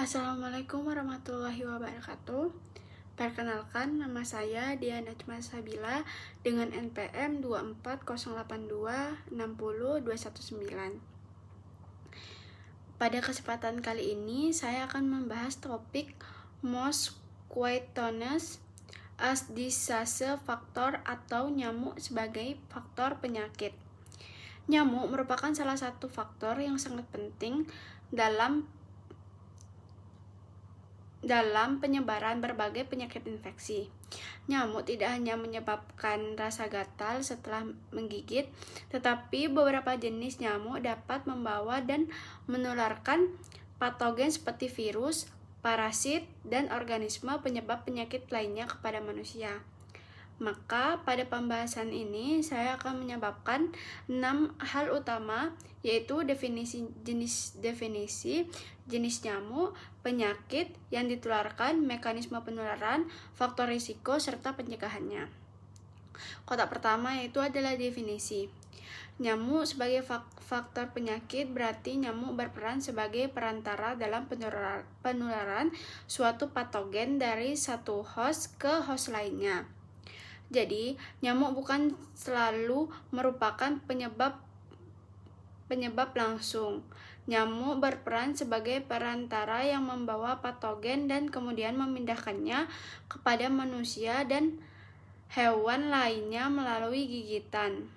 Assalamualaikum warahmatullahi wabarakatuh. Perkenalkan, nama saya Diana Najma Sabila dengan NPM 24082600219. Pada kesempatan kali ini, saya akan membahas topik most Mosquitoes as disease factor atau nyamuk sebagai faktor penyakit. Nyamuk merupakan salah satu faktor yang sangat penting dalam penyebaran berbagai penyakit infeksi. Nyamuk tidak hanya menyebabkan rasa gatal setelah menggigit, tetapi beberapa jenis nyamuk dapat membawa dan menularkan patogen seperti virus, parasit, dan organisme penyebab penyakit lainnya kepada manusia. Maka pada pembahasan ini saya akan menyebabkan 6 hal utama, yaitu definisi jenis nyamuk, penyakit yang ditularkan, mekanisme penularan, faktor risiko, serta pencegahannya. Kotak pertama yaitu adalah definisi. Nyamuk sebagai faktor penyakit berarti nyamuk berperan sebagai perantara dalam penularan suatu patogen dari satu host ke host lainnya. Jadi, nyamuk bukan selalu merupakan penyebab langsung. Nyamuk berperan sebagai perantara yang membawa patogen dan kemudian memindahkannya kepada manusia dan hewan lainnya melalui gigitan.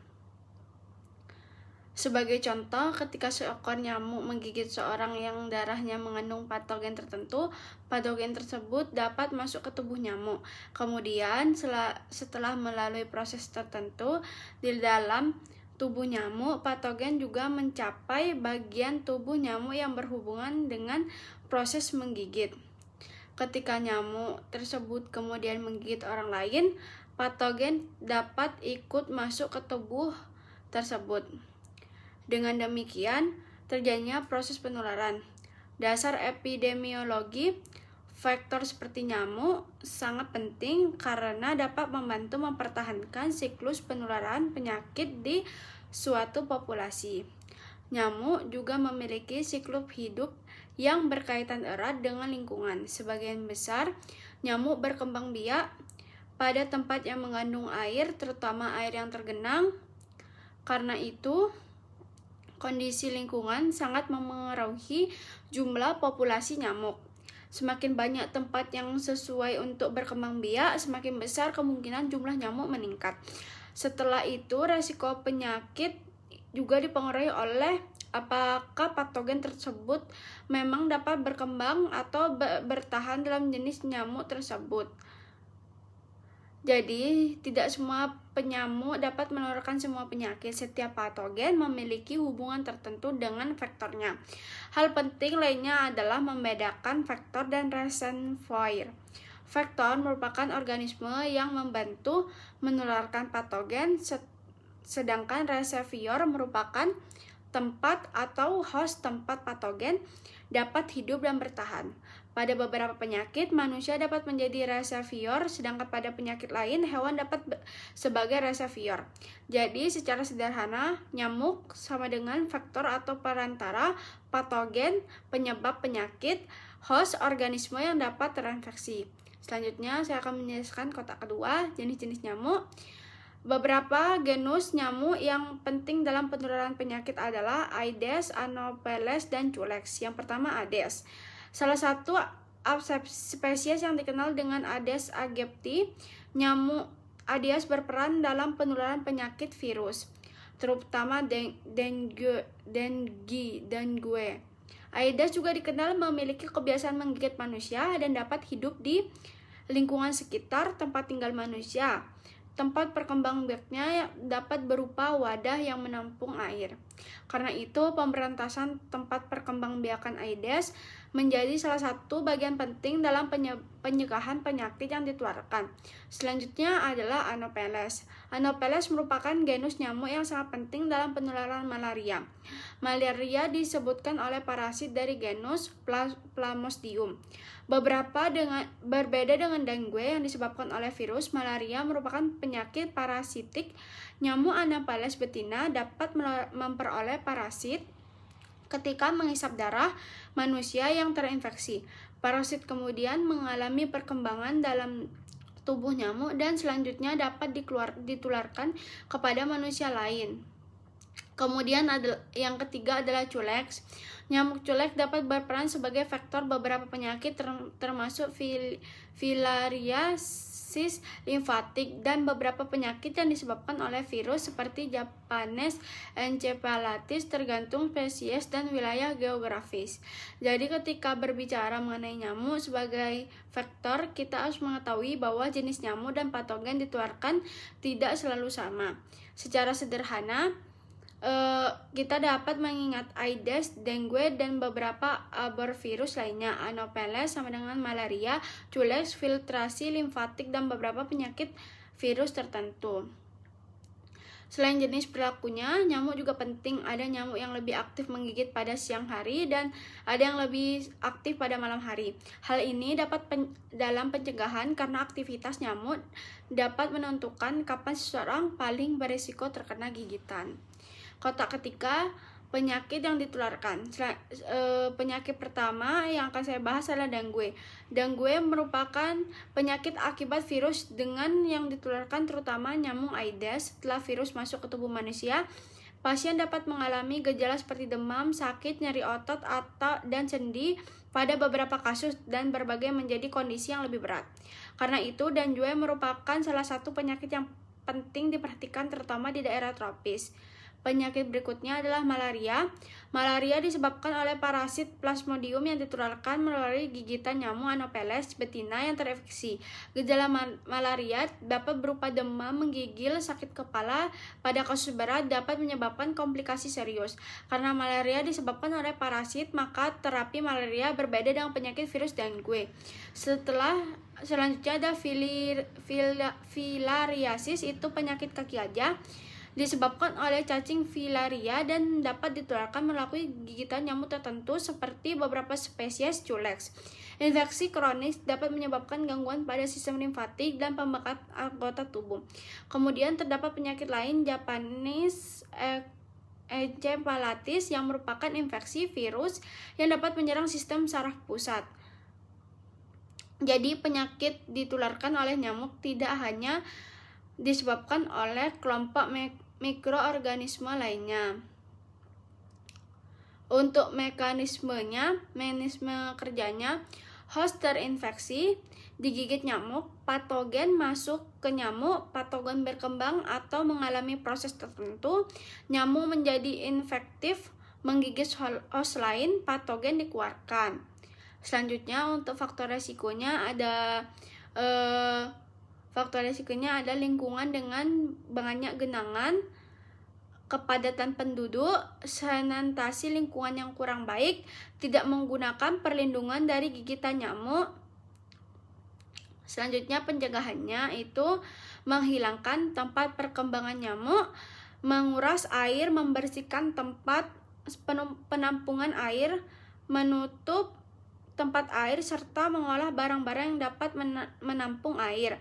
Sebagai contoh, ketika seekor nyamuk menggigit seorang yang darahnya mengandung patogen tertentu, patogen tersebut dapat masuk ke tubuh nyamuk. Kemudian, setelah melalui proses tertentu di dalam tubuh nyamuk, patogen juga mencapai bagian tubuh nyamuk yang berhubungan dengan proses menggigit. Ketika nyamuk tersebut kemudian menggigit orang lain, patogen dapat ikut masuk ke tubuh tersebut. Dengan demikian, terjadinya proses penularan. Dasar epidemiologi, faktor seperti nyamuk sangat penting karena dapat membantu mempertahankan siklus penularan penyakit di suatu populasi. Nyamuk juga memiliki siklus hidup yang berkaitan erat dengan lingkungan. Sebagian besar nyamuk berkembang biak pada tempat yang mengandung air, terutama air yang tergenang. Karena itu, kondisi lingkungan sangat memengaruhi jumlah populasi nyamuk. Semakin banyak tempat yang sesuai untuk berkembang biak, semakin besar kemungkinan jumlah nyamuk meningkat. Setelah itu, resiko penyakit juga dipengaruhi oleh apakah patogen tersebut memang dapat berkembang atau bertahan dalam jenis nyamuk tersebut. Jadi, tidak semua penyamuk dapat menularkan semua penyakit. Setiap patogen memiliki hubungan tertentu dengan faktornya. Hal penting lainnya adalah membedakan faktor dan reservoir. Faktor merupakan organisme yang membantu menularkan patogen, sedangkan reservoir merupakan tempat atau host tempat patogen dapat hidup dan bertahan. Pada beberapa penyakit, manusia dapat menjadi reservoir, sedangkan pada penyakit lain, hewan dapat sebagai reservoir. Jadi, secara sederhana, nyamuk sama dengan faktor atau perantara, patogen, penyebab penyakit, host organisme yang dapat terinfeksi. Selanjutnya, saya akan menjelaskan kotak kedua, jenis-jenis nyamuk. Beberapa genus nyamuk yang penting dalam penularan penyakit adalah Aedes, Anopheles, dan Culex. Yang pertama, Aedes. Salah satu spesies yang dikenal dengan Aedes aegypti, nyamuk Aedes berperan dalam penularan penyakit virus, terutama dengue. Aedes juga dikenal memiliki kebiasaan menggigit manusia dan dapat hidup di lingkungan sekitar tempat tinggal manusia. Tempat perkembang biaknya dapat berupa wadah yang menampung air. Karena itu, pemberantasan tempat perkembangbiakan Aedes menjadi salah satu bagian penting dalam pencegahan penyakit yang ditularkan. Selanjutnya adalah Anopheles. Anopheles merupakan genus nyamuk yang sangat penting dalam penularan malaria. Malaria disebutkan oleh parasit dari genus Plasmodium. Berbeda dengan dengue yang disebabkan oleh virus, malaria merupakan penyakit parasitik. Nyamuk Anopheles betina dapat memperoleh parasit ketika menghisap darah manusia yang terinfeksi. Parasit kemudian mengalami perkembangan dalam tubuh nyamuk dan selanjutnya dapat ditularkan kepada manusia lain. Kemudian yang ketiga adalah culex. Nyamuk culex dapat berperan sebagai vektor beberapa penyakit termasuk filariasis limfatik dan beberapa penyakit yang disebabkan oleh virus seperti Japanese encephalitis tergantung spesies dan wilayah geografis. Jadi ketika berbicara mengenai nyamuk sebagai vektor, kita harus mengetahui bahwa jenis nyamuk dan patogen ditularkan tidak selalu sama. Secara sederhana, kita dapat mengingat Aedes, dengue, dan beberapa arbovirus lainnya. Anopheles sama dengan malaria, culex, filtrasi limfatik, dan beberapa penyakit virus tertentu. Selain jenis perilakunya, nyamuk juga penting. Ada nyamuk yang lebih aktif menggigit pada siang hari dan ada yang lebih aktif pada malam hari. Hal ini dapat dalam pencegahan karena aktivitas nyamuk dapat menentukan kapan seseorang paling berisiko terkena gigitan. Kotak ketiga, penyakit yang ditularkan. Penyakit pertama yang akan saya bahas adalah dengue. Dengue merupakan penyakit akibat virus dengan yang ditularkan terutama nyamuk Aedes. Setelah virus masuk ke tubuh manusia, pasien dapat mengalami gejala seperti demam, sakit, nyeri otot, dan sendi pada beberapa kasus dan berbagai menjadi kondisi yang lebih berat. Karena itu, dengue merupakan salah satu penyakit yang penting diperhatikan terutama di daerah tropis. Penyakit berikutnya adalah malaria. Malaria disebabkan oleh parasit Plasmodium yang ditularkan melalui gigitan nyamuk Anopheles betina yang terinfeksi. Gejala malaria dapat berupa demam, menggigil, sakit kepala. Pada kasus berat dapat menyebabkan komplikasi serius. Karena malaria disebabkan oleh parasit, maka terapi malaria berbeda dengan penyakit virus dengue. Selanjutnya ada filariasis, itu penyakit kaki gajah. Disebabkan oleh cacing filaria dan dapat ditularkan melalui gigitan nyamuk tertentu seperti beberapa spesies culex. Infeksi kronis dapat menyebabkan gangguan pada sistem limfatik dan pembekalan anggota tubuh. Kemudian terdapat penyakit lain, Japanese encephalitis, yang merupakan infeksi virus yang dapat menyerang sistem saraf pusat. Jadi penyakit ditularkan oleh nyamuk tidak hanya disebabkan oleh kelompok mikroorganisme lainnya. Untuk mekanisme kerjanya, host terinfeksi, digigit nyamuk, patogen masuk ke nyamuk, patogen berkembang atau mengalami proses tertentu, nyamuk menjadi infektif, menggigit host lain, patogen dikeluarkan. Selanjutnya untuk faktor resikonya ada lingkungan dengan banyak genangan, kepadatan penduduk, sanitasi lingkungan yang kurang baik, tidak menggunakan perlindungan dari gigitan nyamuk. Selanjutnya pencegahannya itu menghilangkan tempat perkembangan nyamuk, menguras air, membersihkan tempat penampungan air, menutup tempat air, serta mengolah barang-barang yang dapat menampung air.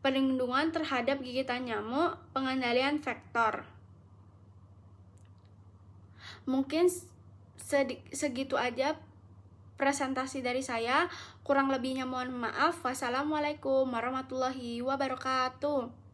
Perlindungan terhadap gigitan nyamuk, pengendalian vektor. Mungkin segitu aja presentasi dari saya. Kurang lebihnya mohon maaf. Wassalamualaikum warahmatullahi wabarakatuh.